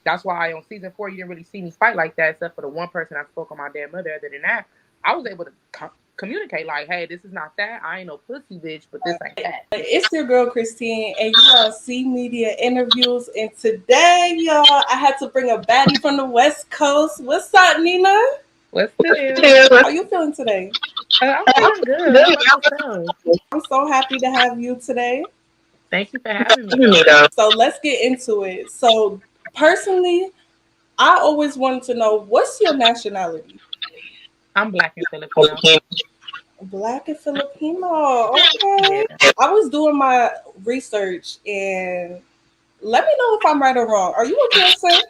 That's why on season 4 you didn't really see me fight like that, except for the one person I spoke on my dead mother. Other than that, I was able to communicate like, "Hey, this is not that. I ain't no pussy bitch, but this ain't that." It's your girl Christine, and you are C Media Interviews. And today, y'all, I had to bring a baddie from the West Coast. What's up, Nina? What's the deal? How you feeling today? I'm feeling good. How about yourself? I'm so happy to have you today. Thank you for having me, though. So let's get into it. So personally, I always wanted to know what's your nationality? I'm Black and Filipino. Black and Filipino. Okay. Yeah. I was doing my research and let me know if I'm right or wrong. Are you a Cancer?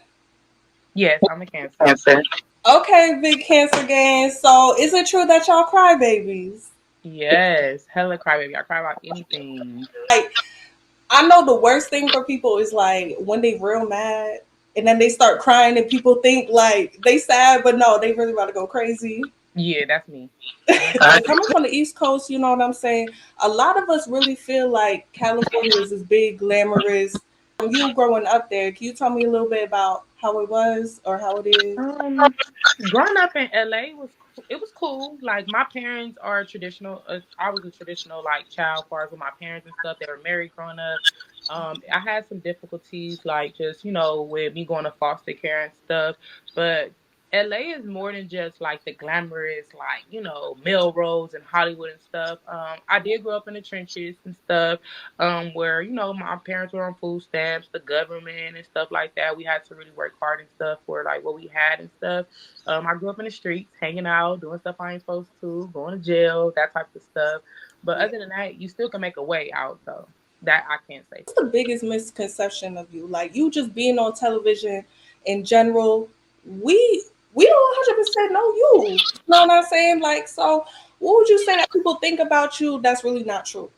Yes, I'm a Cancer. Okay, big Cancer gang. So is it true that y'all cry babies? Yes, hella crybaby. I cry about anything. Like, I know the worst thing for people is like when they real mad and then they start crying and people think like they sad, but no, they really about to go crazy. Yeah, that's me. Coming from the East Coast, you know what I'm saying? A lot of us really feel like California is this big, glamorous. You growing up there, can you tell me a little bit about how it was or how it is? Um, Growing up in LA it was cool. Like my parents are traditional. I was a traditional like child, as far as with my parents and stuff. They were married growing up. I had some difficulties, like just with me going to foster care and stuff. But LA is more than just like the glamorous, like Melrose and Hollywood and stuff. I did grow up in the trenches and stuff, where my parents were on food stamps, the government and stuff like that. We had to really work hard and stuff for like what we had and stuff. I grew up in the streets, hanging out, doing stuff I ain't supposed to, going to jail, that type of stuff. But other than that, you still can make a way out though. That I can't say. What's the biggest misconception of you? Like you just being on television in general, we don't 100% know you. You know what I'm saying? Like, so what would you say that people think about you that's really not true?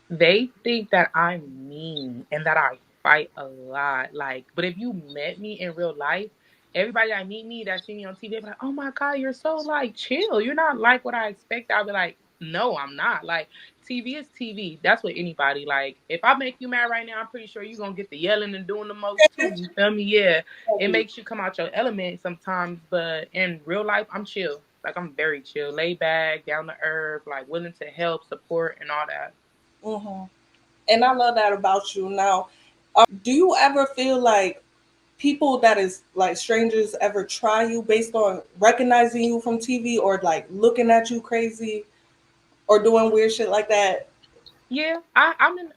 They think that I'm mean and that I fight a lot. Like, but if you met me in real life, everybody that meet me that see me on TV, they be like, "Oh my god, you're so like chill. You're not like what I expect." I'll be like, "No, I'm not." Like, TV is TV. That's what anybody like. If I make you mad right now, I'm pretty sure you're gonna get the yelling and doing the most too. You feel me? Yeah, it makes you come out your element sometimes, but in real life, I'm chill. Like, I'm very chill, laid back, down to earth, like willing to help, support, and all that. Hmm. And I love that about you. Now, do you ever feel like people that is like strangers ever try you based on recognizing you from TV or like looking at you crazy or doing weird shit like that? Yeah, I'm in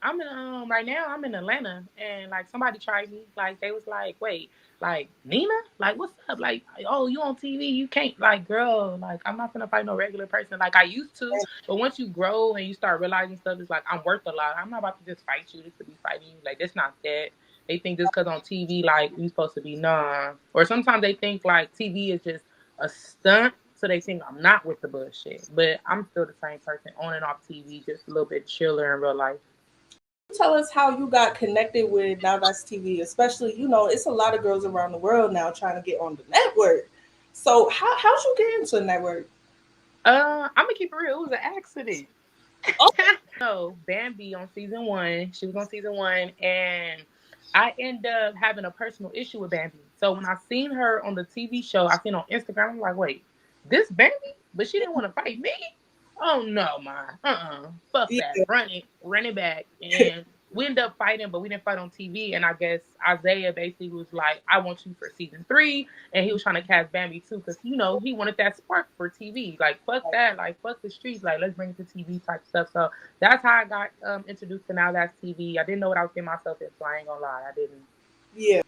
right now I'm in Atlanta and like somebody tried me. Like they was like, "Wait, like Nina? Like what's up? Like, oh, you on TV, you can't like girl, like I'm not gonna fight no regular person like I used to." But once you grow and you start realizing stuff, it's like I'm worth a lot. I'm not about to just fight you just to be fighting you. Like that's not that. They think just cause on TV like we supposed to be nah. Or sometimes they think like TV is just a stunt, so they think I'm not with the bullshit. But I'm still the same person on and off TV, just a little bit chiller in real life. Tell us how you got connected with Now That's TV, especially, you know, it's a lot of girls around the world now trying to get on the network. So how'd you get into the network? I'm gonna keep it real. It was an accident. Oh, No, Bambi on season 1. She was on season 1, and I end up having a personal issue with Bambi. So when I seen her on the TV show, I seen on Instagram. I'm like, wait, this Bambi? But she didn't want to fight me. Oh no, my fuck that. yeah. Run it back, and we ended up fighting, but we didn't fight on TV. And I guess Isaiah basically was like, "I want you for season 3," and he was trying to cast Bambi too, because he wanted that spark for TV. Like fuck that, like fuck the streets, like let's bring it to TV type stuff. So that's how I got introduced to Now That's TV. I didn't know what I was getting myself into. I ain't gonna lie, I didn't. Yeah.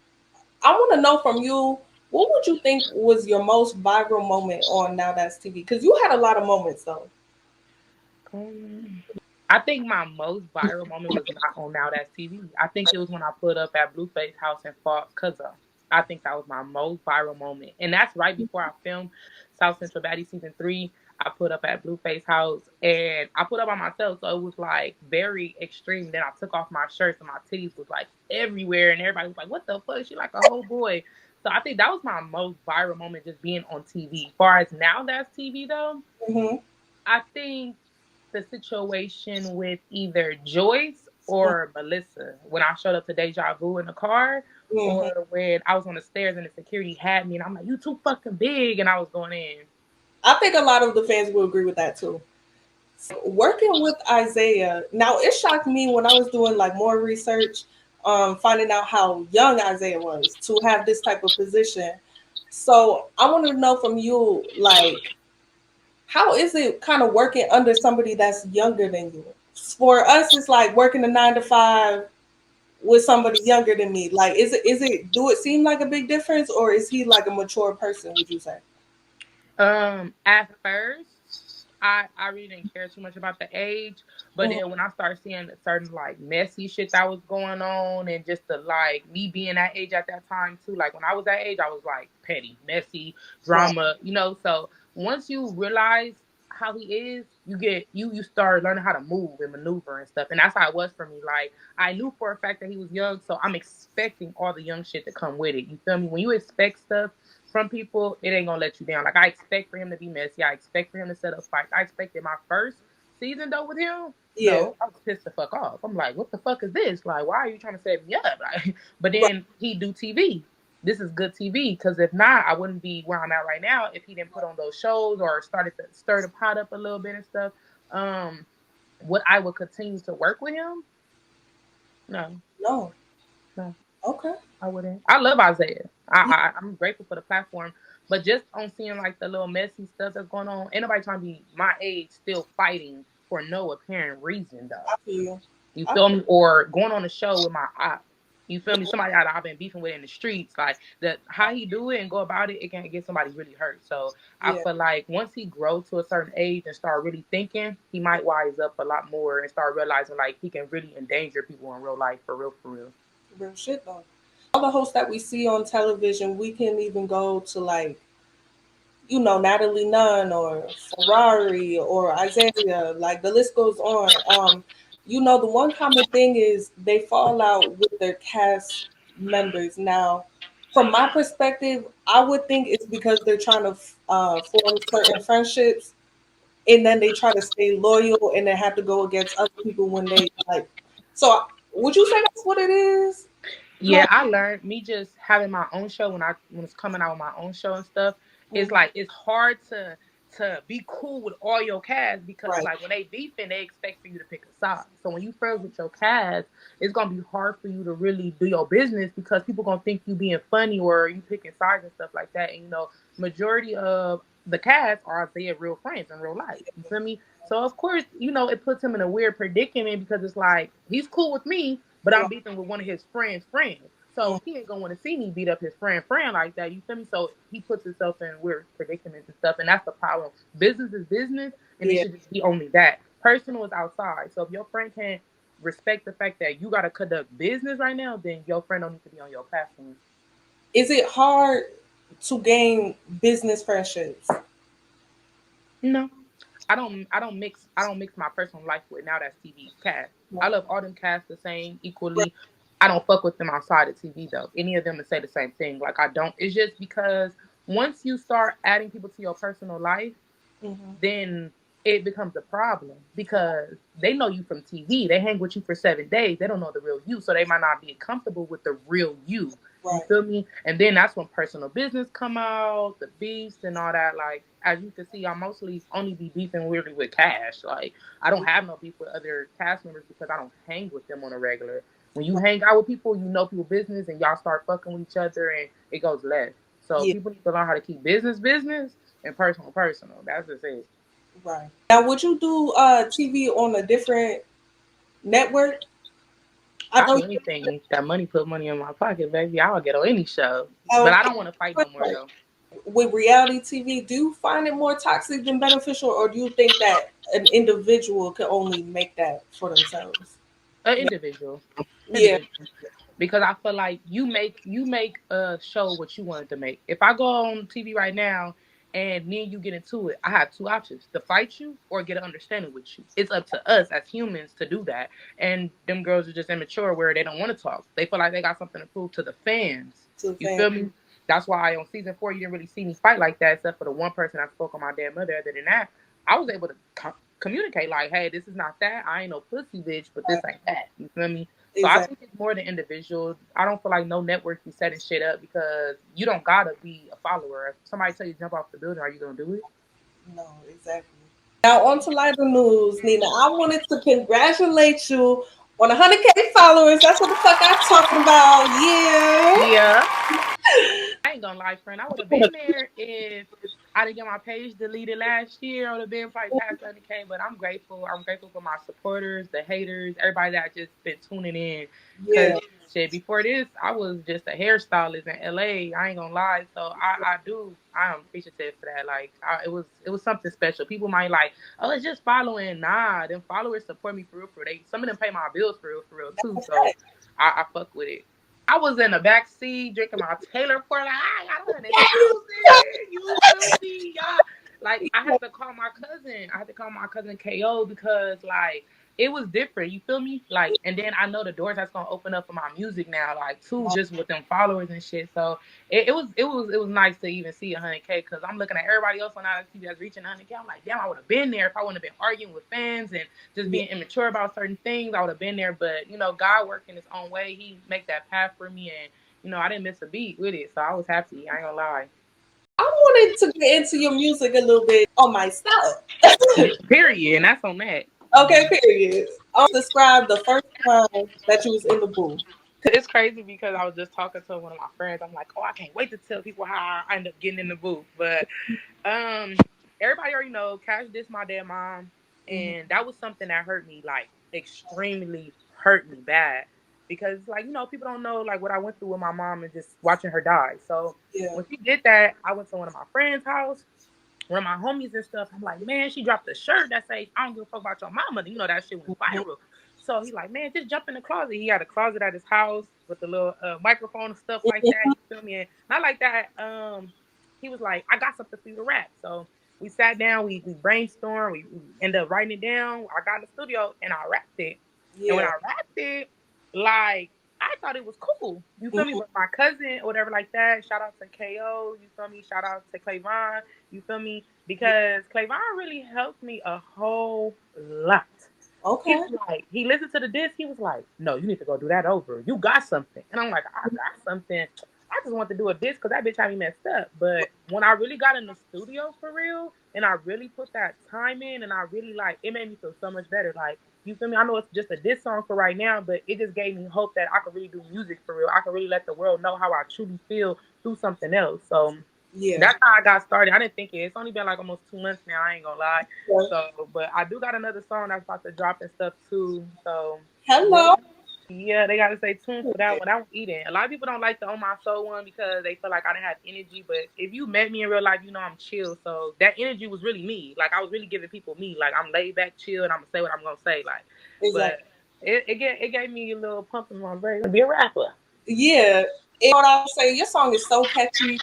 I want to know from you, what would you think was your most viral moment on Now That's TV? Because you had a lot of moments though. Um, I think my most viral moment was not on Now That's TV. I think it was when I put up at Blueface House and fought Cuzzo. I think that was my most viral moment. And that's right before I filmed South Central Baddie season 3. I put up at Blueface House and I put up by myself. So it was like very extreme. Then I took off my shirts and my titties was like everywhere. And everybody was like, what the fuck? She like a whole boy. So I think that was my most viral moment, just being on TV. As far as Now That's TV though, Hmm. I think the situation with either Joyce or Melissa when I showed up to Deja Vu in the car. Mm-hmm. or when I was on the stairs and the security had me and I'm like, you too fucking big, and I was going in. I think a lot of the fans will agree with that too. Working with Isaiah, now it shocked me when I was doing like more research, finding out how young Isaiah was to have this type of position. So I want to know from you, like, how is it kind of working under somebody that's younger than you? For us, it's like working a 9 to 5 with somebody younger than me. Like, is it do it seem like a big difference, or is he like a mature person? Would you say? At first, I really didn't care too much about the age, but Mhm. then when I started seeing the certain like messy shit that was going on, and just the like me being that age at that time too, like when I was that age, I was like petty, messy, Right. drama, you know. So once you realize how he is, you start learning how to move and maneuver and stuff, and that's how it was for me. Like I knew for a fact that he was young, so I'm expecting all the young shit to come with it. You feel me? When you expect stuff from people, it ain't gonna let you down. Like I expect for him to be messy. I expect for him to set up fights. I expected my first season though with him. Yeah. No, I was pissed the fuck off. I'm like, what the fuck is this? Like, why are you trying to set me up? Like, but Right. then he do TV. This is good TV because if not, I wouldn't be where I'm at right now if he didn't put on those shows or started to stir the pot up a little bit and stuff. Um, would I would continue to work with him? No, No. no. Okay. I wouldn't. I love Isaiah. I'm grateful for the platform, but just on seeing like the little messy stuff that's going on, ain't nobody trying to be my age still fighting for no apparent reason, I though. feel you. You I feel me? Or going on a show with my op. You feel me? Somebody that I've been beefing with in the streets, like that, how he do it and go about it, it can get somebody really hurt. So I Yeah. feel like once he grow to a certain age and start really thinking, he might wise up a lot more and start realizing like he can really endanger people in real life, for real, for real. Real shit though. All the hosts that we see on television, we can even go to like, Natalie Nunn or Ferrari or Isaiah, like the list goes on. The one common thing is they fall out with their cast members. Now, from my perspective, I would think it's because they're trying to form certain friendships, and then they try to stay loyal and then have to go against other people when they like. So, would you say that's what it is? Yeah, Like, I learned me just having my own show when it's coming out with my own show and stuff. It's mhm, like it's hard to be cool with all your cast because it's right, like when they beefing, they expect for you to pick a side. So when you friends with your cast, it's gonna be hard for you to really do your business because people gonna think you being funny or you picking sides and stuff like that. And majority of the cast are their real friends in real life. You feel me? So of course, it puts him in a weird predicament because it's like he's cool with me, but I'm right, beefing with one of his friends' friends. mm, So he ain't gonna want to see me beat up his friend like that. You feel me? So he puts himself in weird predicaments and stuff, and that's the problem. Business is business, and it yeah. should just be only that. Personal is outside. So if your friend can't respect the fact that you gotta conduct business right now, then your friend don't need to be on your platform. Is it hard to gain business friendships? No. I don't mix my personal life with now that's TV cast. I love all them casts the same equally. I don't fuck with them outside of TV though. Any of them to say the same thing. Like I don't. It's just because once you start adding people to your personal life, Mm-hmm. then it becomes a problem because they know you from TV. They hang with you for 7 days. They don't know the real you, so they might not be comfortable with the real you. You Right. feel me? And then that's when personal business come out, the beefs and all that. Like as you can see, I mostly only be beefing weirdly with Cash. Like I don't have no beef with other cast members because I don't hang with them on a regular. When you Right. hang out with people, you know people business and y'all start fucking with each other and it goes left. So Yeah. people need to learn how to keep business business and personal personal. That's just it. Right. Now, would you do TV on a different network? I I'll know. do anything. That money put money in my pocket, baby. I'll get on any show. But I Okay. don't want to fight no more though. With reality TV, do you find it more toxic than beneficial, or do you think that an individual can only make that for themselves? An individual. Yeah. Individual. Because I feel like you make a show what you wanted to make. If I go on TV right now and me and you get into it, I have two options: to fight you or get an understanding with you. It's up to us as humans to do that. And them girls are just immature where they don't want to talk. They feel like they got something to prove to the fans. To the You fan. feel me? That's why on season 4 you didn't really see me fight like that, except for the one person I spoke on my damn mother. Other than that, I was able to communicate like, hey, this is not that. I ain't no pussy bitch, but this ain't that. You feel me? So I Exactly. think it's more the individual. I don't feel like no network be setting shit up because you don't gotta be a follower. If somebody tell you to jump off the building, are you gonna do it? No, exactly. Now on to lighter news, Nina. I wanted to congratulate you on 100K followers. That's what the fuck I'm talking about. Yeah. Yeah. I ain't gonna lie, friend. I would have been there if I didn't get my page deleted last year. I would have been probably past 100K, but I'm grateful. I'm grateful for my supporters, the haters, everybody that just been tuning in. Cause Yeah. shit, before this, I was just a hairstylist in LA. I ain't gonna lie. So I am appreciative for that. Like it was something special. People might like, oh, it's just following. Nah, them followers support me for real. Some of them pay my bills for real too. So I fuck with it. I was in the back seat drinking my Taylor Port. Like, I got on music. You feel me, y'all? Like, I had to call my cousin. I had to call my cousin KO because, like, it was different. You feel me? Like, and then I know the doors that's gonna open up for my music now, like, too, just with them followers and shit. So it was nice to even see 100K because I'm looking at everybody else on ITV that's reaching 100K. I'm like, damn, I would have been there if I wouldn't have been arguing with fans and just Yeah. being immature about certain things. I would have been there, but God worked in His own way. He make that path for me, and I didn't miss a beat with it, so I was happy. I ain't gonna lie. I wanted to get into your music a little bit on myself. Period, and that's on that. Okay, period. I'll describe the first time that you was in the booth. It's crazy because I was just talking to one of my friends. I'm like, oh, I can't wait to tell people how I end up getting in the booth. But Um, everybody already know Cash dissed my dead mom, Mhm. and that was something that hurt me, like extremely hurt me bad, because like people don't know like what I went through with my mom and just watching her die. So Yeah. when she did that, I went to one of my friends' house, one of my homies and stuff. I'm like, man, she dropped a shirt that says, I don't give a fuck about your mama. That shit went Mhm. viral. So he like, man, just jump in the closet. He had a closet at his house with the little microphone and stuff like that. You feel me? And not like that. He was like, I got something for you to rap. So we sat down, we brainstormed, we ended up writing it down. I got in the studio and I rapped it. And when Yeah. I rapped it, like I thought it was cool. You feel me? Mhm. But my cousin or whatever like that, shout out to KO, you feel me? Shout out to Clayvon, you feel me? Yeah. Because Clayvon really helped me a whole lot. He Okay. was like, he listened to the disc. He was like, no, you need to go do that over. You got something. And I'm like, I got something. I just want to do a disc because that bitch had me messed up. But when I really got in the studio for real and I really put that time in and I really like, it made me feel so much better. Like, you feel me? I know it's just a diss song for right now, but it just gave me hope that I could really do music for real. I could really let the world know how I truly feel through something else. So Yeah. that's how I got started. I didn't think it. It's only been like almost 2 months now. I ain't gonna lie. Yeah. So, but I do got another song that's about to drop and stuff too. So, yeah, Hello. yeah, they gotta stay tuned for that one. That one eating. A lot of people don't like the On My Soul one because they feel like I didn't have energy. But if you met me in real life, I'm chill. So that energy was really me. Like I was really giving people me. Like I'm laid back, chill, and I'm gonna say what I'm gonna say. Like, but Exactly. it gave me a little pump in my brain to be a rapper. Yeah. And what I would say, your song is so catchy.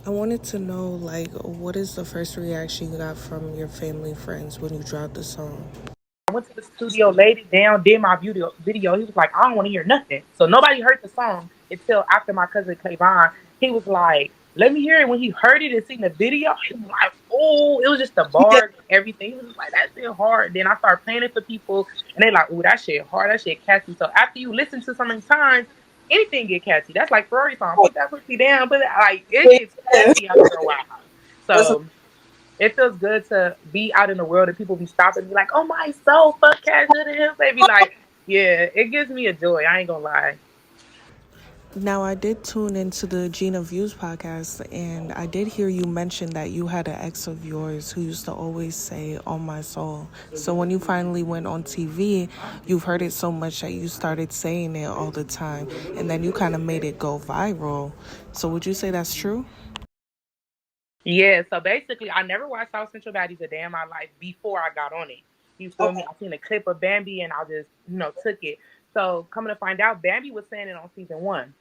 I wanted to know, like, what is the first reaction you got from your family, friends when you dropped the song? I went to the studio, laid it down, did my video. He was like, I don't want to hear nothing. So nobody heard the song until after my cousin Clayvon. He was like, let me hear it. When he heard it and seen the video, he was like, oh, it was just the Yeah. bars and everything. He was just like, that shit hard. Then I started playing it for people, and they like, oh, that shit hard. That shit catchy. So after you listen to so many times, anything get catchy. That's like Ferrari song. Put that pussy down. But like it gets Yeah. catchy after a while. That's So it feels good to be out in the world and people be stopping me like, oh my soul, fuck Cash Hood and him. They be like, yeah, it gives me a joy. I ain't gonna lie. Now, I did tune into the Gina Views podcast, and I did hear you mention that you had an ex of yours who used to always say, "On my soul." So, when you finally went on TV, you've heard it so much that you started saying it all the time, and then you kind of made it go viral. So, would you say that's true? Yeah, so basically, I never watched South Central Baddies a day in my life before I got on it. You feel Okay. me? I seen a clip of Bambi and I just, took it. So coming to find out, Bambi was saying it on season one.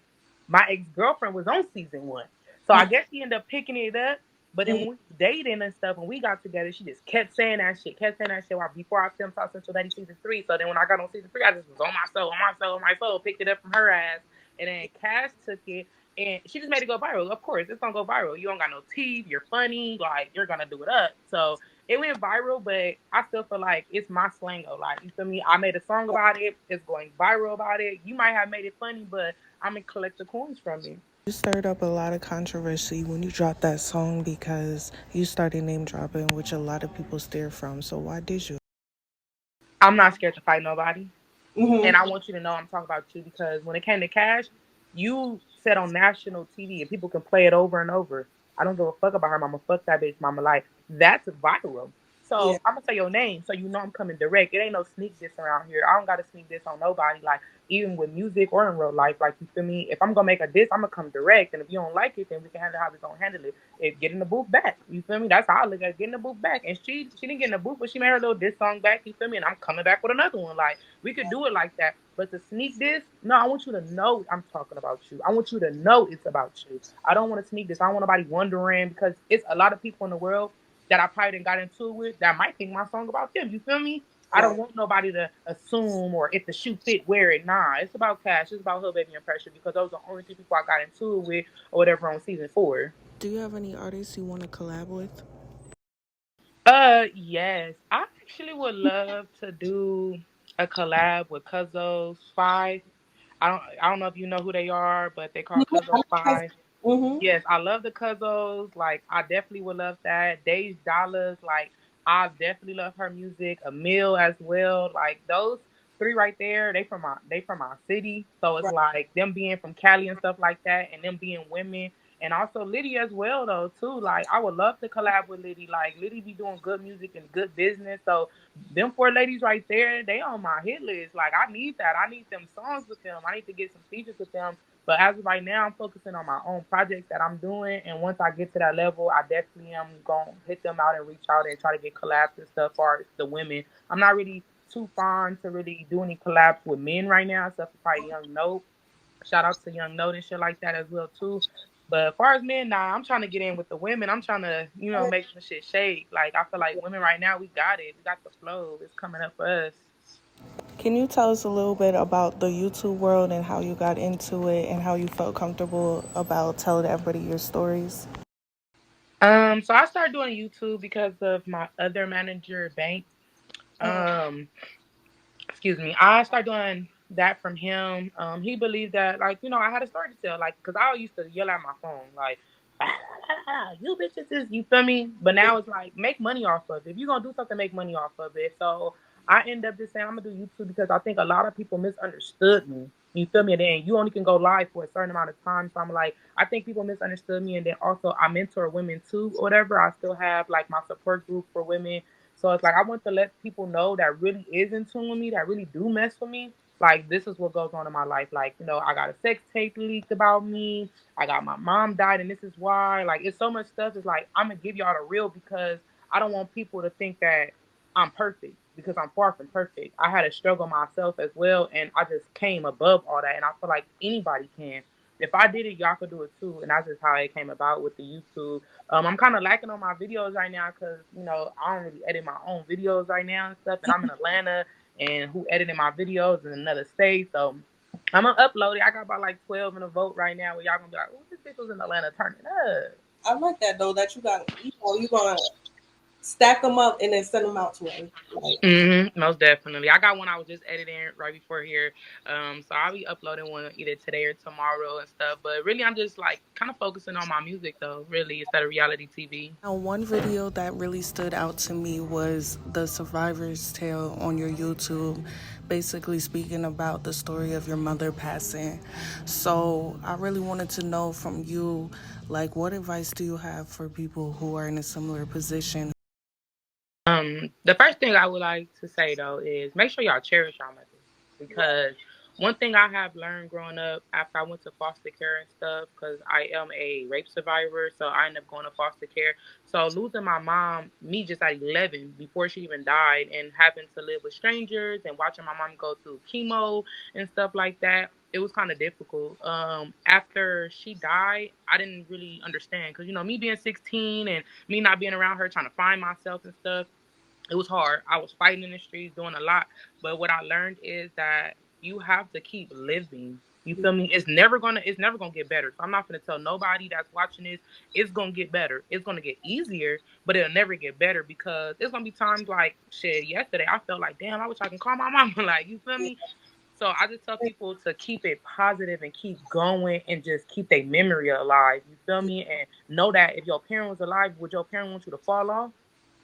My ex girlfriend was on season one. So I guess she ended up picking it up. But then when we was dating and stuff, when we got together, she just kept saying that shit while before I filmed South Central Daddy season three. So then when I got on season three, I just was on my soul, on my soul, on my soul, picked it up from her ass. And then Cass took it and she just made it go viral. Of course, it's gonna go viral. You don't got no teeth, you're funny, like you're gonna do it up. So it went viral, but I still feel like it's my slango. Like, you feel me? I made a song about it. It's going viral about it. You might have made it funny, but I'm gonna collect the coins from it. You stirred up a lot of controversy when you dropped that song because you started name dropping, which a lot of people steer from. So why did you? I'm not scared to fight nobody. And Mm-hmm. I want you to know I'm talking about you because when it came to Cash, you said on national TV and people can play it over and over. I don't give a fuck about her mama. Fuck that bitch mama. Like, that's viral. Yeah. So I'm gonna say your name so you know I'm coming direct. It ain't no sneak diss around here. I don't gotta sneak diss on nobody. Like, even with music or in real life, like, you feel me? If I'm gonna make a diss, I'm gonna come direct. And if you don't like it, then we can handle how we gonna handle it. If get in the booth back. You feel me? That's how I look at it, get in the booth back. And she didn't get in the booth, but she made her little diss song back, you feel me? And I'm coming back with another one. Like, we could do it like that. But to sneak this, no, I want you to know I'm talking about you. I want you to know it's about you. I don't want to sneak this. I don't want nobody wondering because it's a lot of people in the world that I probably didn't got into it with that might think my song about them. You feel me? I don't Right. want nobody to assume or if the shoe fit, wear it. Nah, it's about Cash. It's about Hood Baby and Pressure because those are the only two people I got into it with or whatever on season 4. Do you have any artists you want to collab with? Yes. I actually would love to do a collab with Cuzzo's Five. I don't know if you know who they are, but they call Cuzzo's Five. Mm-hmm. Yes, I love the Cuzzos. Like, I definitely would love that. Days Dollars, like, I definitely love her music. Emil as well. Like, those three right there, they from my city. So it's Right. like them being from Cali and stuff like that, and them being women. And also Liddy as well though too. Like, I would love to collab with Liddy. Like, Liddy be doing good music and good business. So them four ladies right there, they on my hit list. Like, I need that. I need them songs with them. I need to get some features with them. But as of right now, I'm focusing on my own projects that I'm doing. And once I get to that level, I definitely am going to hit them out and reach out and try to get collabs and stuff for the women. I'm not really too fond to really do any collabs with men right now, except for probably Young Note. Shout out to Young Note and shit like that as well, too. But as far as men, nah, I'm trying to get in with the women. I'm trying to, make the shit shake. Like, I feel like women right now, we got it. We got the flow. It's coming up for us. Can you tell us a little bit about the YouTube world and how you got into it and how you felt comfortable about telling everybody your stories? So I started doing YouTube because of my other manager, Bank. Mm-hmm. Um, excuse me. I started doing that from him. He believed that, like, I had a story to tell, like, because I used to yell at my phone, like, you bitches is, you feel me? But now it's like, make money off of it. If you're going to do something, make money off of it. So I end up just saying, I'm going to do YouTube because I think a lot of people misunderstood me. You feel me? And then you only can go live for a certain amount of time. So I'm like, I think people misunderstood me. And then also, I mentor women too, or whatever. I still have like my support group for women. So it's like I want to let people know that really is in tune with me, that really do mess with me. Like, this is what goes on in my life. Like, I got a sex tape leaked about me. I got my mom died, and this is why. Like, it's so much stuff. It's like I'm gonna give y'all the real because I don't want people to think that I'm perfect because I'm far from perfect. I had a struggle myself as well, and I just came above all that. And I feel like anybody can. If I did it, y'all could do it too. And that's just how it came about with the YouTube. I'm kind of lacking on my videos right now because I don't really edit my own videos right now and stuff. And I'm in Atlanta, and who edited my videos in another state, so I'm gonna upload it. I got about like 12 in a vote right now. Where y'all gonna be like, "Oh, this bitch was in Atlanta, turn it up." I like that though. That you got, you're gonna stack them up and then send them out to them. Like, Most definitely. I got one I was just editing right before here. So I'll be uploading one either today or tomorrow and stuff. But really, I'm just like kind of focusing on my music though, really, instead of reality TV. Now, one video that really stood out to me was the survivor's tale on your YouTube, basically speaking about the story of your mother passing. So I really wanted to know from you, like, what advice do you have for people who are in a similar position? The first thing I would like to say though is make sure y'all cherish y'all mothers yeah, because one thing I have learned growing up after I went to foster care and stuff, because I am a rape survivor, so I ended up going to foster care. So losing my mom, me just at 11 before she even died, and having to live with strangers and watching my mom go through chemo and stuff like that, it was kind of difficult. After she died, I didn't really understand because me being 16 and me not being around her, trying to find myself and stuff, it was hard. I was fighting in the streets, doing a lot. But what I learned is that you have to keep living. You feel me? It's never gonna get better. So I'm not gonna tell nobody that's watching this it's gonna get better. It's gonna get easier, but it'll never get better because there's gonna be times like shit. Yesterday, I felt like damn, I wish I can call my mama. Like you feel me? So I just tell people to keep it positive and keep going and just keep their memory alive. You feel me? And know that if your parent was alive, would your parent want you to fall off?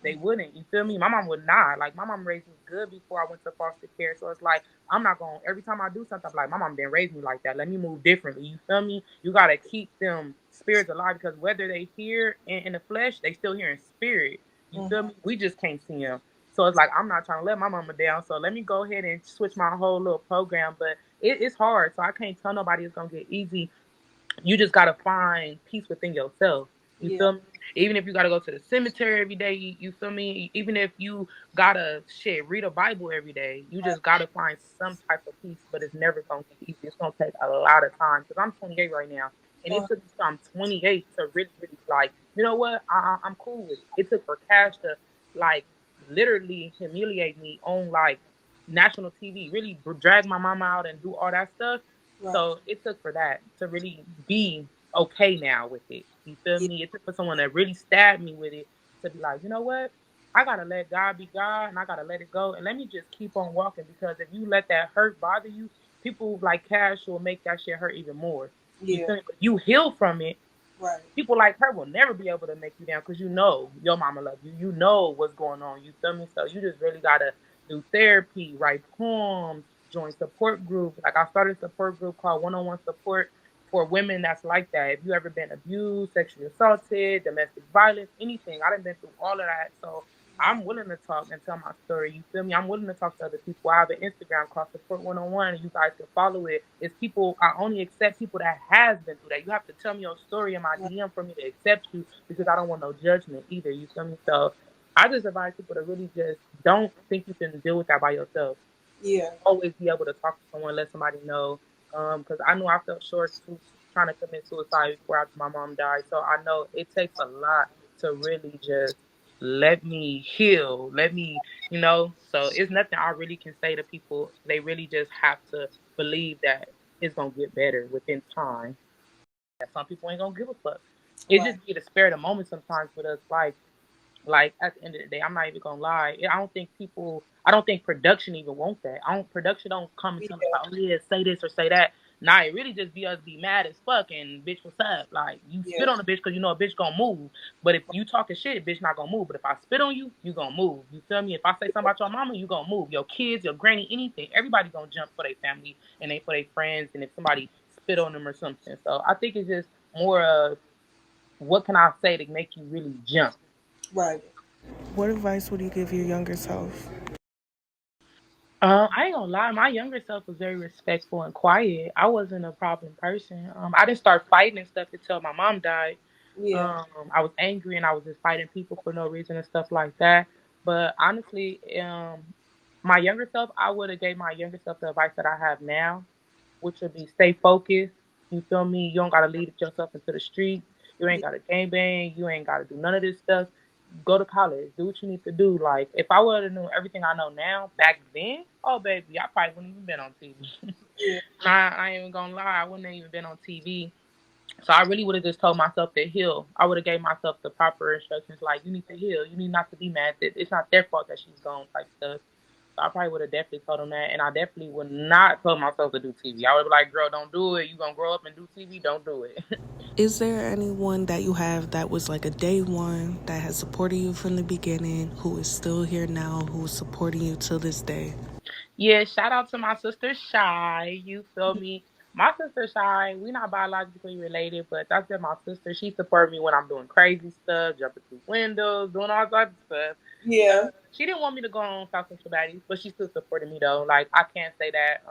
They wouldn't. You feel me? My mom would not. Like my mom raised me good before I went to foster care. So it's like I'm not going every time I do something, I'm like my mom didn't raise me like that. Let me move differently. You feel me? You gotta keep them spirits alive because whether they here in the flesh, they still here in spirit. You feel me? We just can't see them. So it's like I'm not trying to let my mama down. So let me go ahead and switch my whole little program. But it's hard. So I can't tell nobody it's gonna get easy. You just gotta find peace within yourself. You Yeah. feel me? Even if you gotta go to the cemetery every day, you feel me? Even if you gotta read a Bible every day, you just gotta find some type of peace. But it's never gonna get easy. It's gonna take a lot of time. Cause I'm 28 right now, and it Uh, took me till I'm 28 to really, really like, you know what? I'm cool with it. It took for Cash to like literally humiliate me on like national TV, really drag my mama out and do all that stuff. right. So it took for that to really be okay now with it. You feel Yeah. me? It took for someone that really stabbed me with it to be like, you know what? I gotta let God be God and I gotta let it go and let me just keep on walking because if you let that hurt bother you, people like Cash will make that shit hurt even more. You Yeah. feel me? But you heal from it, Right. people like her will never be able to make you down because you know your mama love you. You know what's going on. You feel me? So you just really gotta do therapy, write poems, join support groups. Like I started a support group called One on One Support for women that's like that. If you ever been abused, sexually assaulted, domestic violence, anything, I done been through all of that. So I'm willing to talk and tell my story. You feel me? I'm willing to talk to other people. I have an Instagram called Support One on One, and you guys can follow it. It's people. I only accept people that has been through that. You have to tell me your story in my Right. DM for me to accept you because I don't want no judgment either. You feel me? So I just advise people to really just don't think you can deal with that by yourself. Yeah. Always be able to talk to someone, let somebody know. Because I knew I felt short too, trying to commit suicide before after my mom died. So I know it takes a lot to really just let me heal, let me, So it's nothing I really can say to people. They really just have to believe that it's gonna get better within time. That some people ain't gonna give a fuck. It Right. just be the spare the moment sometimes with us, like at the end of the day, I'm not even gonna lie. I don't think people, I don't think production even want that. I don't production don't come and tell us Yeah. like, oh yeah, say this or say that. Nah, it really just be us be mad as fuck and bitch, what's up? Like you Yeah. spit on a bitch because you know a bitch gonna move. But if you talking shit, bitch not gonna move. But if I spit on you, you gonna move. You feel me? If I say something about your mama, you gonna move. Your kids, your granny, anything. Everybody gonna jump for their family and they for their friends. And if somebody spit on them or something, so I think it's just more of what can I say to make you really jump. Right. What advice would you give your younger self? I ain't gonna lie, my younger self was very respectful and quiet. I wasn't a problem person. I didn't start fighting and stuff until my mom died. Yeah. I was angry and I was just fighting people for no reason and stuff like that. But honestly, my younger self, I would have gave my younger self the advice that I have now, which would be stay focused. You feel me? You don't gotta lead yourself into the streets. You ain't Yeah. gotta gang bang. You ain't gotta do none of this stuff. Go to college. Do what you need to do. Like if I would have known everything I know now back then, oh baby, I probably wouldn't even been on TV. Yeah. I ain't even gonna lie, I wouldn't have even been on TV. So I really would have just told myself to heal. I would have gave myself the proper instructions, like you need to heal. You need not to be mad. That it's not their fault that she's gone, type stuff. So I probably would have definitely told them that, and I definitely would not tell myself to do TV. I would be like, "Girl, don't do it. You gonna grow up and do TV? Don't do it." Is there anyone that you have that was like a day one that has supported you from the beginning, who is still here now, who is supporting you to this day? Yeah, shout out to my sister Shy. You feel me? My sister Shy, we not biologically related, but that's been my sister. She supported me when I'm doing crazy stuff, jumping through windows, doing all types of stuff. Yeah. She didn't want me to go on South Central Baddies, but she still supported me though. Like I can't say that.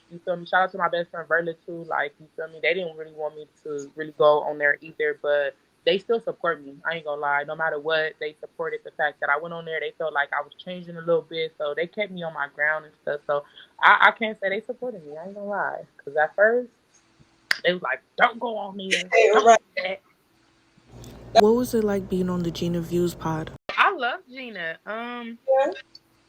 You feel me? Shout out to my best friend Verla too. Like you feel me? They didn't really want me to really go on there either, but they still support me. I ain't gonna lie. No matter what, they supported the fact that I went on there. They felt like I was changing a little bit, so they kept me on my ground and stuff. So I can't say they supported me. I ain't gonna lie, because at first they was like, "Don't go on there. Hey, Don't right. do that." What was it like being on the Gina Views pod? I love Gina. Yeah.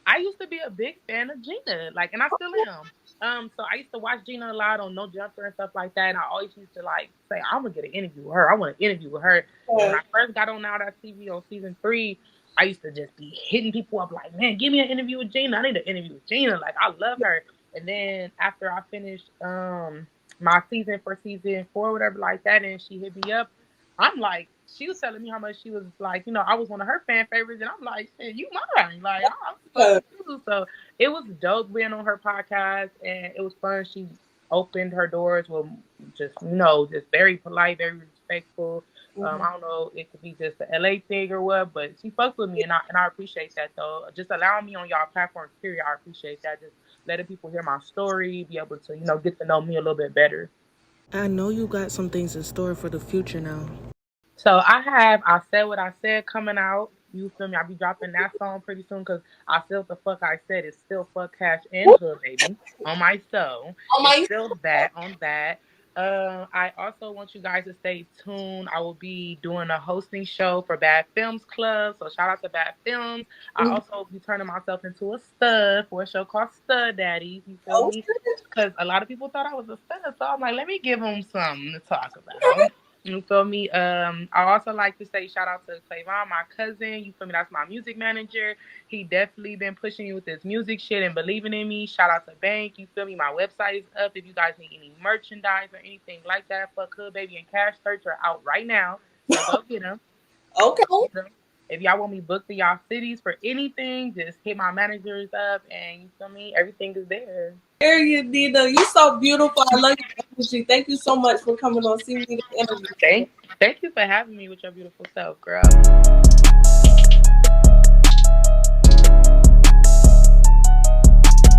I used to be a big fan of Gina, like, and I still am. So I used to watch Gina a lot on No Jumper and stuff like that, and I always used to like say, "I'm gonna get an interview with her. I want an interview with her." And when I first got on Now That TV on season 3, I used to just be hitting people up like, "Man, give me an interview with Gina. I need an interview with Gina. Like, I love her." And then after I finished my season for season 4, whatever like that, and she hit me up, I'm like, she was telling me how much she was like, I was one of her fan favorites, and I'm like, shit, you mine. Like, I'm fuck with you. So it was dope being on her podcast, and it was fun. She opened her doors with just, just very polite, very respectful. Mm-hmm. I don't know, it could be just the LA thing or what, but she fucked with me, and I appreciate that though. Just allowing me on y'all platforms, period. I appreciate that. Just letting people hear my story, be able to, get to know me a little bit better. I know you got some things in store for the future now. So I Said What I Said coming out. You feel me? I'll be dropping that song pretty soon because I Said What the Fuck I Said. It's still Fuck Cash and Hood, baby, on my soul. Oh It's my. still that on that. I also want you guys to stay tuned. I will be doing a hosting show for Bad Films Club. So shout out to Bad Films. I also be turning myself into a stud for a show called Stud Daddies. You feel Oh, me? Because a lot of people thought I was a stud. So I'm like, let me give them something to talk about. You feel me? I also like to say shout out to Clavon, my cousin. You feel me? That's my music manager. He definitely been pushing me with this music shit and believing in me. Shout out to Bank. You feel me? My website is up. If you guys need any merchandise or anything like that, fuck Hood Baby and Cash Search are out right now. So go get them. okay. If y'all want me booked to y'all cities for anything, just hit my managers up and you feel me? Everything is there. Period, Nina. You so beautiful. I love your energy. Thank you so much for coming on See Me the interview. Thank you for having me with your beautiful self, girl.